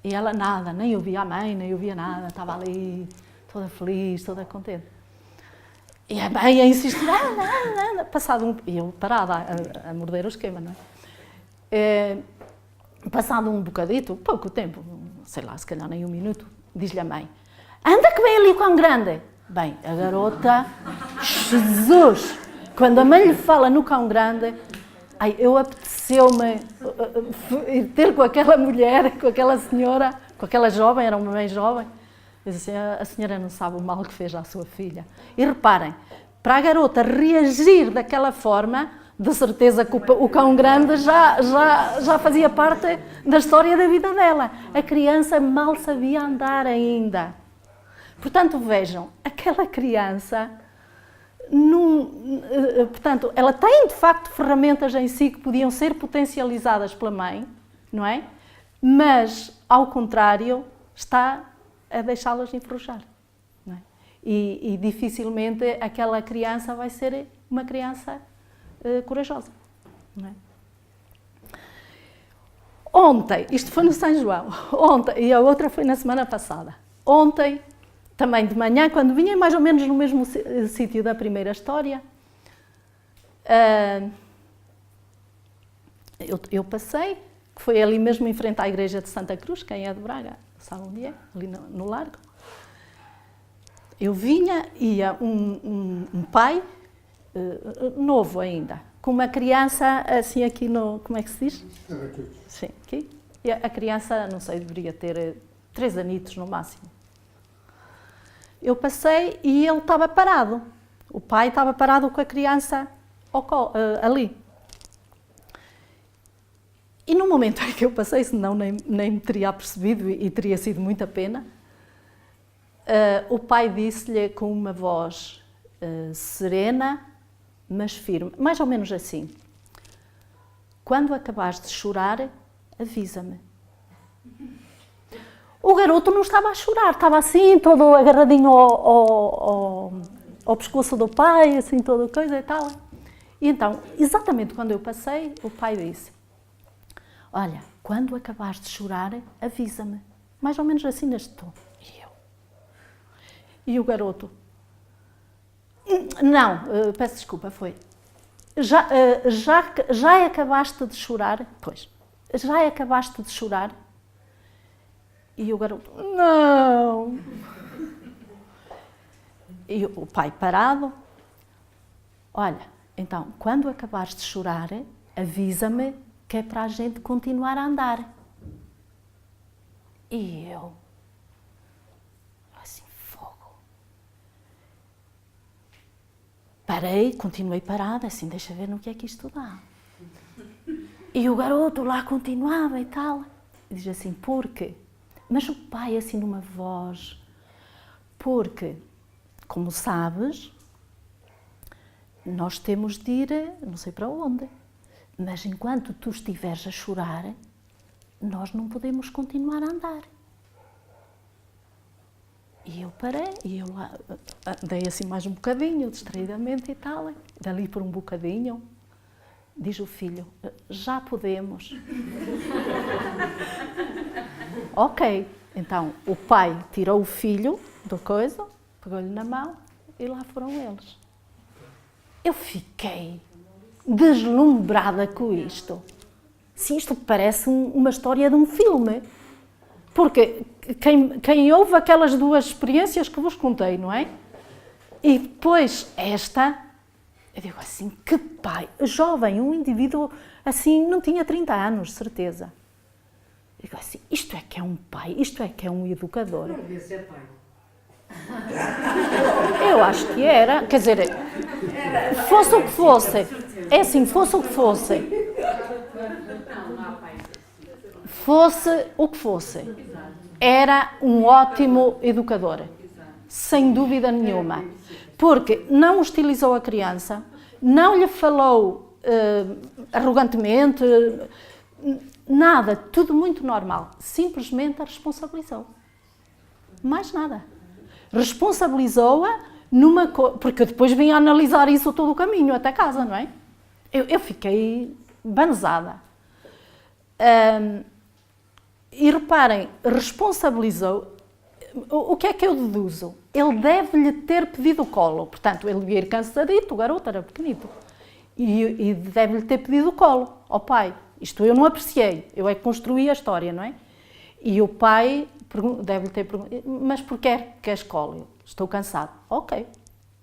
E ela nada, nem ouvia a mãe, nem ouvia nada, estava ali, toda feliz, toda contente. E a mãe a insistir, anda. Passado e eu parada a morder o esquema, não é? Passado um bocadito, pouco tempo, sei lá, se calhar nem um minuto, diz-lhe a mãe, anda que vem ali o cão grande. Bem, a garota, Jesus, quando a mãe lhe fala no cão grande, eu apeteceu-me ter com aquela mulher, com aquela senhora, com aquela jovem, era uma mãe jovem. Eu disse, a senhora não sabe o mal que fez à sua filha. E reparem, para a garota reagir daquela forma, de certeza que o cão grande já fazia parte da história da vida dela. A criança mal sabia andar ainda. Portanto, vejam, aquela criança, portanto, ela tem de facto ferramentas em si que podiam ser potencializadas pela mãe, não é? Mas, ao contrário, está a deixá-las enferrujar. Não é? E dificilmente aquela criança vai ser uma criança corajosa. Não é? Ontem, isto foi no São João, ontem, e a outra foi na semana passada. Ontem, também de manhã, quando vinha mais ou menos no mesmo sítio da primeira história, eu passei, que foi ali mesmo em frente à igreja de Santa Cruz, quem é de Braga, sabe onde é? Ali no Largo. Eu ia um pai, novo ainda, com uma criança assim aqui no, como é que se diz? Sim, aqui. E a criança, não sei, deveria ter 3 anitos no máximo. Eu passei e ele estava parado. O pai estava parado com a criança ali. E no momento em que eu passei, senão nem me teria apercebido e teria sido muita pena, o pai disse-lhe com uma voz serena, mas firme, mais ou menos assim: quando acabares de chorar, avisa-me. O garoto não estava a chorar, estava assim, todo agarradinho ao pescoço do pai, assim, toda coisa e tal. E então, exatamente quando eu passei, o pai disse: olha, quando acabares de chorar, avisa-me. Mais ou menos assim neste tom. E o garoto: não, peço desculpa, foi: já acabaste de chorar? Pois, já acabaste de chorar? E o garoto: não. E o pai parado: olha, então, quando acabares de chorar, avisa-me, que é para a gente continuar a andar. E eu, assim, fogo. Parei, continuei parada, assim, deixa ver no que é que isto dá. E o garoto lá continuava e tal. E diz assim: porque Mas o pai, assim, numa voz, porque, como sabes, nós temos de ir, não sei para onde, mas enquanto tu estiveres a chorar, nós não podemos continuar a andar. E eu parei, e eu lá andei assim mais um bocadinho, distraidamente e tal, dali por um bocadinho, diz o filho, já podemos. Ok, então o pai tirou o filho do coisa, pegou-lhe na mão e lá foram eles. Eu fiquei deslumbrada com isto. Sim, isto parece uma história de um filme. Porque quem ouve aquelas duas experiências que vos contei, não é? E depois esta, eu digo assim, que pai, jovem, um indivíduo assim, não tinha 30 anos, certeza. Eu digo assim, isto é que é um pai, isto é que é um educador. Não devia ser pai. Eu acho que era, quer dizer, fosse o que fosse, é assim, fosse o que fosse, fosse o que fosse, era um ótimo educador, sem dúvida nenhuma, porque não hostilizou a criança, não lhe falou arrogantemente, nada, tudo muito normal, simplesmente a responsabilizou, mais nada. Responsabilizou-a numa coisa, porque eu depois vim a analisar isso todo o caminho até casa, não é? Eu fiquei banzada. E reparem, responsabilizou, o que é que eu deduzo? Ele deve-lhe ter pedido colo, portanto, ele ia ir cansadito, o garoto era pequenito, e deve-lhe ter pedido colo ao pai. Isto eu não apreciei, eu é que construí a história, não é? E o pai deve-lhe ter perguntado, mas porquê queres colo? Eu, estou cansado. Ok,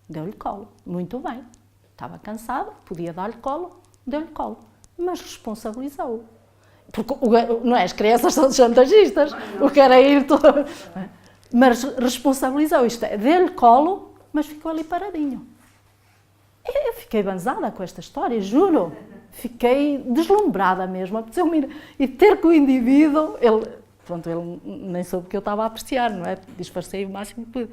deu-lhe colo, muito bem. Estava cansado, podia dar-lhe colo, deu-lhe colo, mas responsabilizou-o. Porque não é, as crianças são chantagistas, o que era ir todo... Mas responsabilizou, isto é, deu-lhe colo, mas ficou ali paradinho. Eu fiquei banzada com esta história, juro. Fiquei deslumbrada mesmo, apeteceu-me ir e ter com o indivíduo, ele nem soube que eu estava a apreciar, não é? Disfarcei o máximo que pude.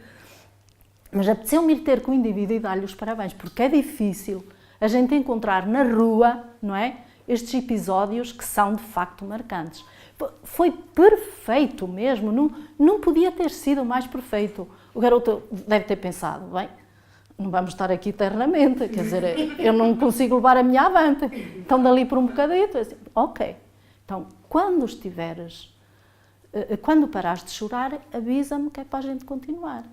Mas apeteceu-me ir ter com o indivíduo e dar-lhe os parabéns, porque é difícil a gente encontrar na rua, não é? Estes episódios que são de facto marcantes. Foi perfeito mesmo, não podia ter sido mais perfeito. O garoto deve ter pensado, bem, não vamos estar aqui eternamente, quer dizer, eu não consigo levar a minha avante. Então, dali por um bocadito, assim, ok. Então, quando parares de chorar, avisa-me que é para a gente continuar.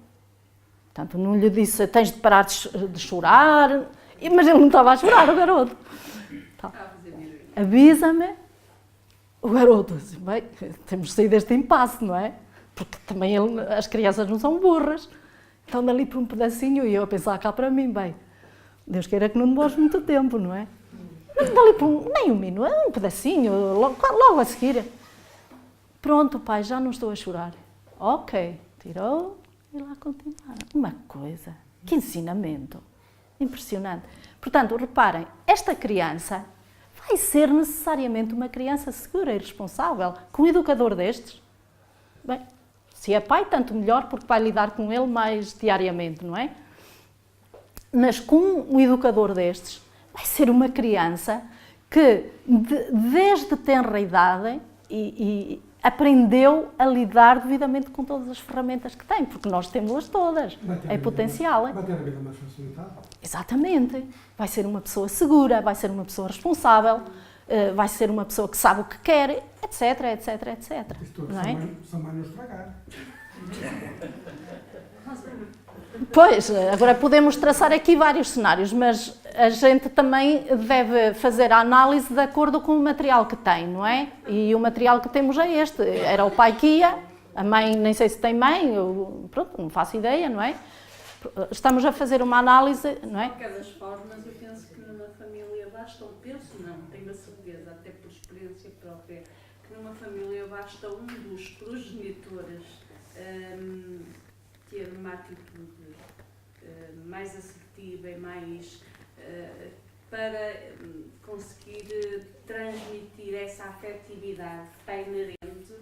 Portanto, não lhe disse, tens de parar de chorar, mas ele não estava a chorar, o garoto. Então, avisa-me, o garoto, assim, bem, temos de sair deste impasse, não é? Porque também as crianças não são burras. Então, dali por um pedacinho, e eu a pensar cá para mim, bem, Deus queira que não demores muito tempo, não é? Mas dali por nem um minuto, um pedacinho, logo a seguir. Pronto, pai, já não estou a chorar. Ok, tirou e lá continuaram. Uma coisa, que ensinamento, impressionante. Portanto, reparem, esta criança vai ser necessariamente uma criança segura e responsável, com um educador destes. Bem, se é pai, tanto melhor, porque vai lidar com ele mais diariamente, não é? Mas com um educador destes, vai ser uma criança que, desde tenra idade, aprendeu a lidar devidamente com todas as ferramentas que tem, porque nós temos-las todas, é potencial. Vai ter a vida mais facilitada. Exatamente. Vai ser uma pessoa segura, vai ser uma pessoa responsável, vai ser uma pessoa que sabe o que quer, etc, etc, etc. Isto não é? são mais não estragar. Pois, agora podemos traçar aqui vários cenários, mas a gente também deve fazer a análise de acordo com o material que tem, não é? E o material que temos é este. Era o pai que ia, a mãe, nem sei se tem mãe, pronto, não faço ideia, não é? Estamos a fazer uma análise, não é? De qualquer das formas, eu penso que numa família basta, ou penso não, tenho a certeza, até por experiência própria, que numa família basta um dos progenitores ter uma atitude mais assertiva e mais para conseguir transmitir essa afetividade que está inerente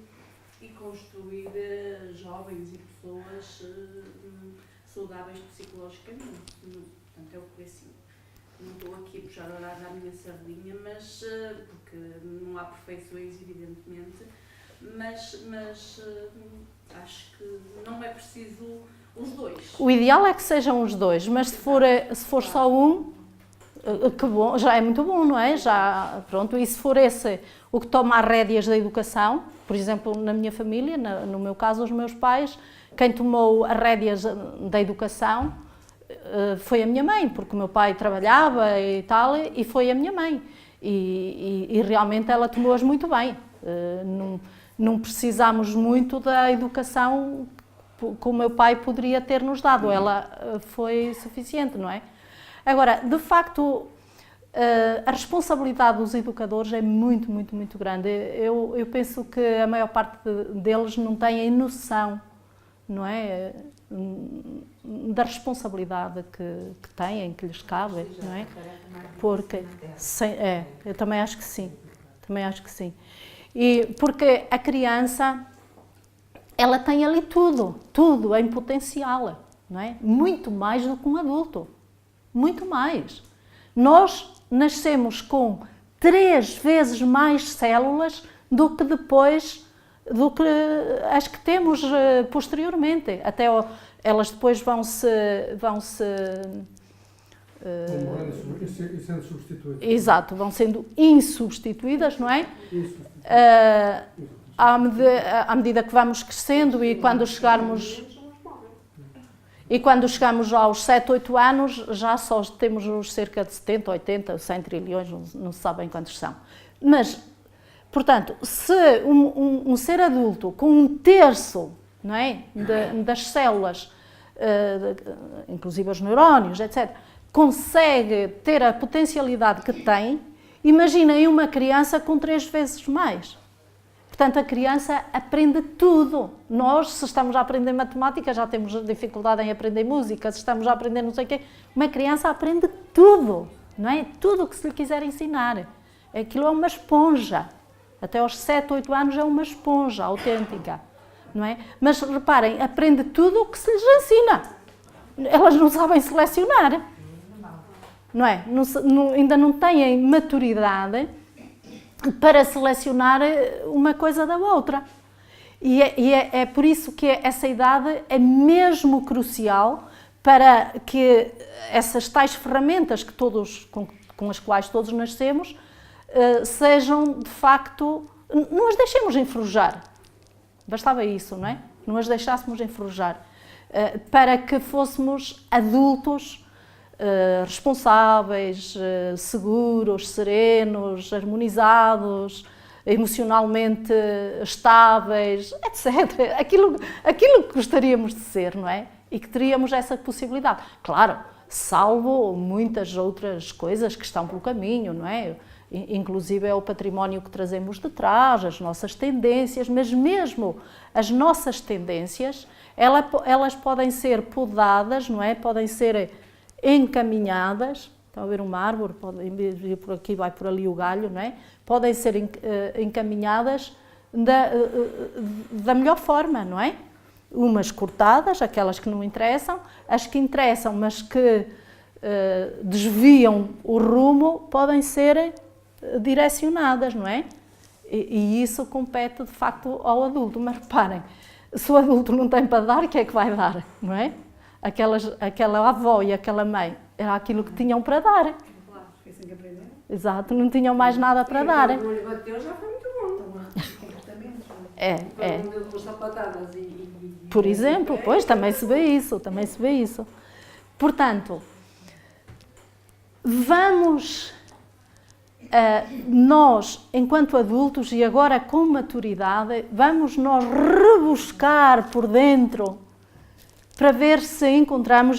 e construir jovens e pessoas saudáveis psicologicamente. Portanto, é o que assim. Não estou aqui a puxar horário à minha sardinha, mas porque não há perfeições, evidentemente, mas acho que não é preciso os dois. O ideal é que sejam os dois, mas se for só um, que bom, já é muito bom, não é? Já, pronto, e se for esse o que toma as rédeas da educação, por exemplo, na minha família, no meu caso, os meus pais, quem tomou as rédeas da educação foi a minha mãe, porque o meu pai trabalhava e tal, e foi a minha mãe. E realmente ela tomou-as muito bem. Não precisámos muito da educação que o meu pai poderia ter nos dado. Ela foi suficiente, não é? Agora, de facto, a responsabilidade dos educadores é muito, muito, muito grande. Eu penso que a maior parte deles não têm noção, não é? Da responsabilidade que têm, que lhes cabe, não é? Porque, eu também acho que sim, E porque a criança, ela tem ali tudo em potencial, não é? Muito mais do que um adulto, muito mais. Nós nascemos com 3 vezes mais células do que as que temos posteriormente. Até elas depois vão sendo substituídas. Exato, vão sendo insubstituídas, não é? À medida que vamos crescendo e quando chegamos aos 7, 8 anos, já só temos os cerca de 70, 80, 100 trilhões, não se sabem quantos são. Mas, portanto, se um ser adulto com 1/3, não é, das células, inclusive os neurónios, etc., consegue ter a potencialidade que tem, imaginem uma criança com 3 vezes mais. Portanto, a criança aprende tudo. Nós, se estamos a aprender matemática, já temos dificuldade em aprender música, se estamos a aprender não sei o quê, uma criança aprende tudo, não é? Tudo o que se lhe quiser ensinar. Aquilo é uma esponja. Até aos 7, 8 anos é uma esponja autêntica, não é? Mas reparem, aprende tudo o que se lhes ensina. Elas não sabem selecionar, não é? Ainda não têm maturidade para selecionar uma coisa da outra. E é por isso que essa idade é mesmo crucial para que essas tais ferramentas que com as quais todos nascemos sejam, de facto, não as deixemos enferrujar. Bastava isso, não é? Não as deixássemos enferrujar. Para que fôssemos adultos responsáveis, seguros, serenos, harmonizados, emocionalmente estáveis, etc. Aquilo que gostaríamos de ser, não é? E que teríamos essa possibilidade. Claro, salvo muitas outras coisas que estão pelo caminho, não é? Inclusive é o património que trazemos de trás, as nossas tendências, mas mesmo as nossas tendências, elas podem ser podadas, não é? Podem ser encaminhadas. Estão a ver uma árvore, pode ir por aqui, vai por ali o galho, não é? Podem ser encaminhadas da melhor forma, não é? Umas cortadas, aquelas que não interessam, as que interessam, mas que desviam o rumo, podem ser direcionadas, não é? E isso compete, de facto, ao adulto. Mas reparem, se o adulto não tem para dar, o que é que vai dar, não é? Aquela avó e aquela mãe, era aquilo que tinham para dar. Claro, foi assim que aprenderam. Exato, não tinham mais nada para dar. Quando não lhe bateu já foi muito bom. Quando deu sapatadas Por exemplo, pois, também se vê isso. Portanto, vamos, nós, enquanto adultos, e agora com maturidade, vamos nós rebuscar por dentro para ver se encontramos,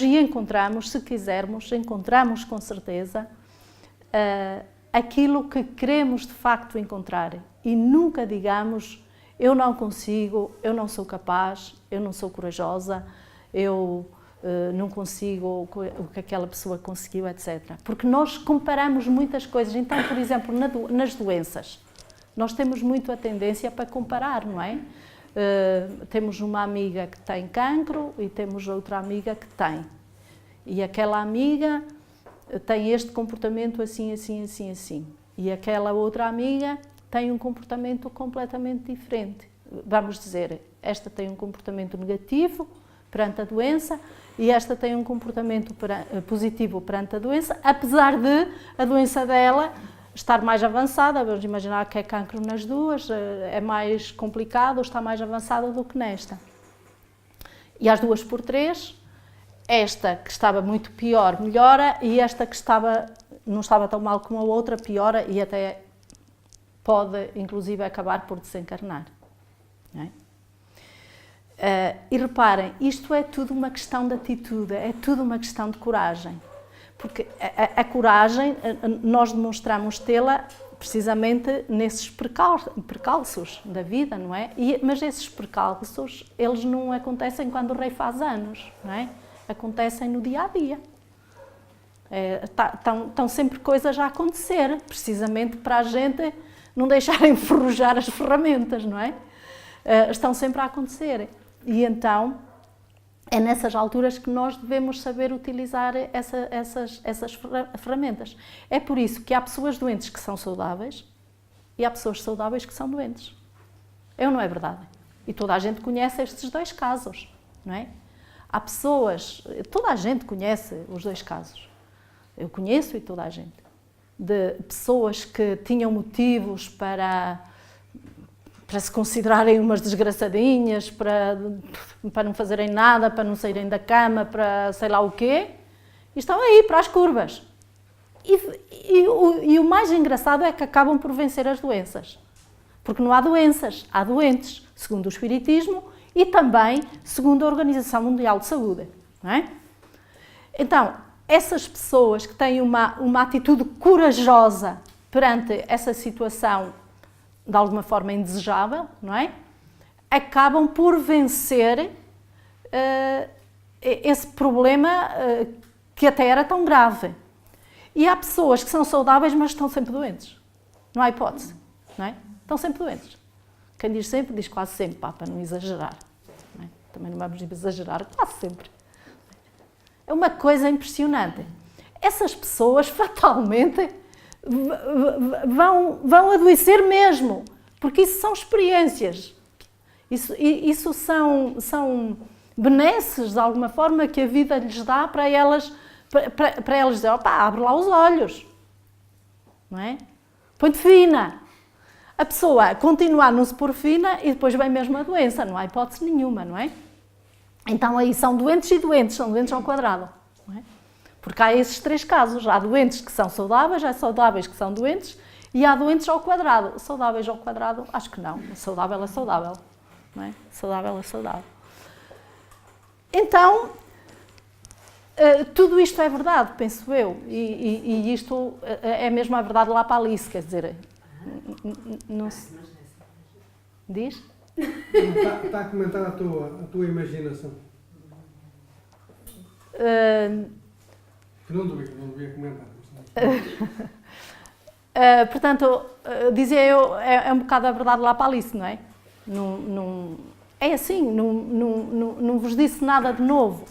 se quisermos, encontramos com certeza aquilo que queremos de facto encontrar. E nunca digamos, eu não consigo, eu não sou capaz, eu não sou corajosa, eu não consigo o que aquela pessoa conseguiu, etc. Porque nós comparamos muitas coisas. Então, por exemplo, nas doenças, nós temos muito a tendência para comparar, não é? temos uma amiga que tem cancro e temos outra amiga que tem. E aquela amiga tem este comportamento assim, assim, assim, assim. E aquela outra amiga tem um comportamento completamente diferente. Vamos dizer, esta tem um comportamento negativo perante a doença e esta tem um comportamento positivo perante a doença, apesar de a doença dela estar mais avançada. Vamos imaginar que é cancro nas duas, é mais complicado ou está mais avançada do que nesta. E às 2x3, esta que estava muito pior melhora e esta que não estava tão mal como a outra piora e até pode, inclusive, acabar por desencarnar. Não é? E reparem, isto é tudo uma questão de atitude, é tudo uma questão de coragem. Porque a coragem, nós demonstramos tê-la precisamente nesses percalços da vida, não é? Mas esses percalços, eles não acontecem quando o rei faz anos, não é? Acontecem no dia-a-dia. Estão sempre coisas a acontecer, precisamente para a gente não deixar enferrujar as ferramentas, não é? Estão sempre a acontecer. E então, é nessas alturas que nós devemos saber utilizar essas ferramentas. É por isso que há pessoas doentes que são saudáveis e há pessoas saudáveis que são doentes. É ou não é verdade? E toda a gente conhece estes dois casos, não é? Há pessoas, toda a gente conhece os dois casos. Eu conheço e toda a gente. De pessoas que tinham motivos para se considerarem umas desgraçadinhas, para não fazerem nada, para não saírem da cama, para sei lá o quê, e estão aí para as curvas. E o mais engraçado é que acabam por vencer as doenças. Porque não há doenças, há doentes, segundo o Espiritismo e também segundo a Organização Mundial de Saúde. Não é? Então, essas pessoas que têm uma atitude corajosa perante essa situação de alguma forma indesejável, não é? Acabam por vencer esse problema que até era tão grave. E há pessoas que são saudáveis, mas estão sempre doentes. Não há hipótese, não é? Estão sempre doentes. Quem diz sempre, diz quase sempre, para não exagerar. Não é? Também não vamos exagerar, quase sempre. É uma coisa impressionante. Essas pessoas, fatalmente, vão adoecer mesmo, porque isso são experiências, isso são benesses, de alguma forma, que a vida lhes dá para elas dizer, abre lá os olhos, não é? Põe-te fina. A pessoa continua a não se pôr fina e depois vem mesmo a doença, não há hipótese nenhuma, não é? Então aí são doentes e doentes, são doentes ao quadrado, não é? Porque há esses três casos, há doentes que são saudáveis, há saudáveis que são doentes e há doentes ao quadrado. Saudáveis ao quadrado, acho que não. Saudável é saudável, não é? Saudável é saudável. Então, tudo isto é verdade, penso eu, e isto é mesmo a verdade lá para Alice, quer dizer, não se... Diz? Está a comentar a tua imaginação. Que não devia comentar. Portanto, dizia eu, é um bocado a verdade lá para Alice, não é? É assim, não vos disse nada de novo,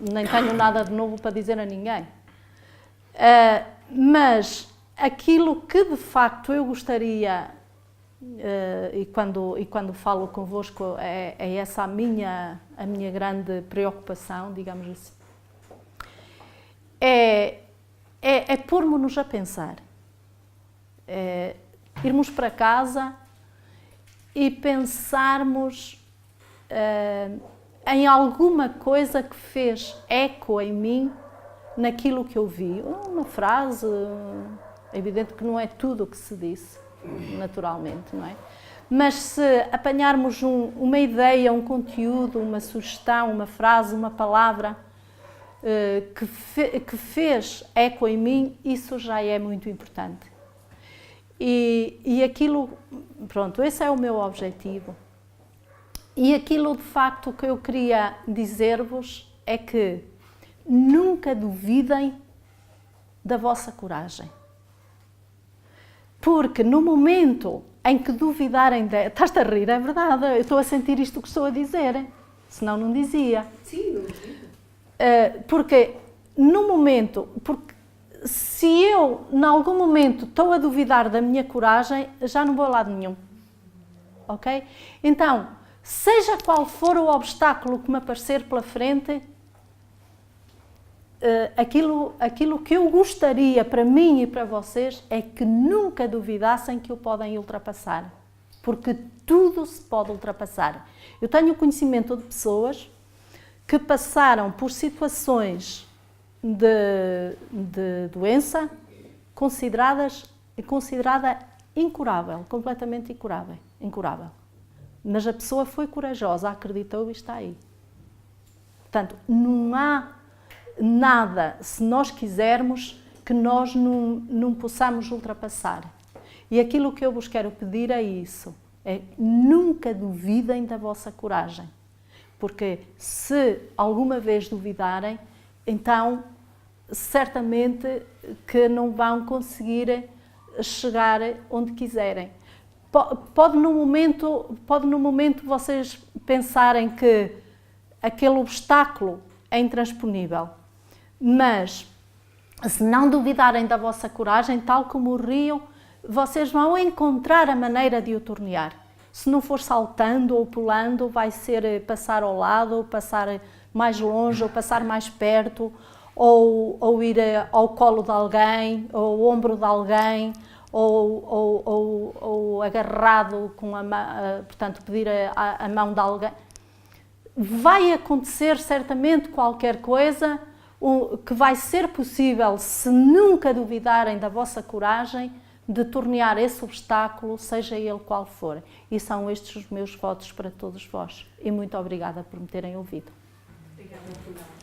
nem tenho nada de novo para dizer a ninguém. Mas aquilo que de facto eu gostaria, e quando falo convosco, é essa a minha grande preocupação, digamos assim, é pôrmos-nos a pensar, irmos para casa e pensarmos em alguma coisa que fez eco em mim naquilo que eu vi. Uma frase, é evidente que não é tudo o que se disse, naturalmente, não é? Mas se apanharmos uma ideia, um conteúdo, uma sugestão, uma frase, uma palavra que fez eco em mim, isso já é muito importante. E aquilo, pronto, esse é o meu objetivo. E aquilo de facto que eu queria dizer-vos é que nunca duvidem da vossa coragem. Porque no momento em que duvidarem dela... Estás-te a rir, é verdade, eu estou a sentir isto que estou a dizer, senão não dizia. Sim, não digo. Porque no momento... Porque se eu, em algum momento, estou a duvidar da minha coragem, já não vou a lado nenhum. Ok? Então, seja qual for o obstáculo que me aparecer pela frente, aquilo que eu gostaria para mim e para vocês é que nunca duvidassem que o podem ultrapassar, porque tudo se pode ultrapassar. Eu tenho conhecimento de pessoas que passaram por situações de doença considerada incurável, completamente incurável. Mas a pessoa foi corajosa, acreditou e está aí. Portanto, não há nada, se nós quisermos, que nós não possamos ultrapassar. E aquilo que eu vos quero pedir é isso, é nunca duvidem da vossa coragem. Porque se alguma vez duvidarem, então certamente que não vão conseguir chegar onde quiserem. Pode no momento vocês pensarem que aquele obstáculo é intransponível. Mas, se não duvidarem da vossa coragem, tal como o rio, vocês vão encontrar a maneira de o tornear. Se não for saltando ou pulando, vai ser passar ao lado, ou passar mais longe, ou passar mais perto, ou ir ao colo de alguém, ou ao ombro de alguém, ou agarrado com portanto, pedir a mão de alguém. Vai acontecer certamente qualquer coisa que vai ser possível, se nunca duvidarem da vossa coragem, de tornear esse obstáculo, seja ele qual for. E são estes os meus votos para todos vós. E muito obrigada por me terem ouvido. Obrigada por nós.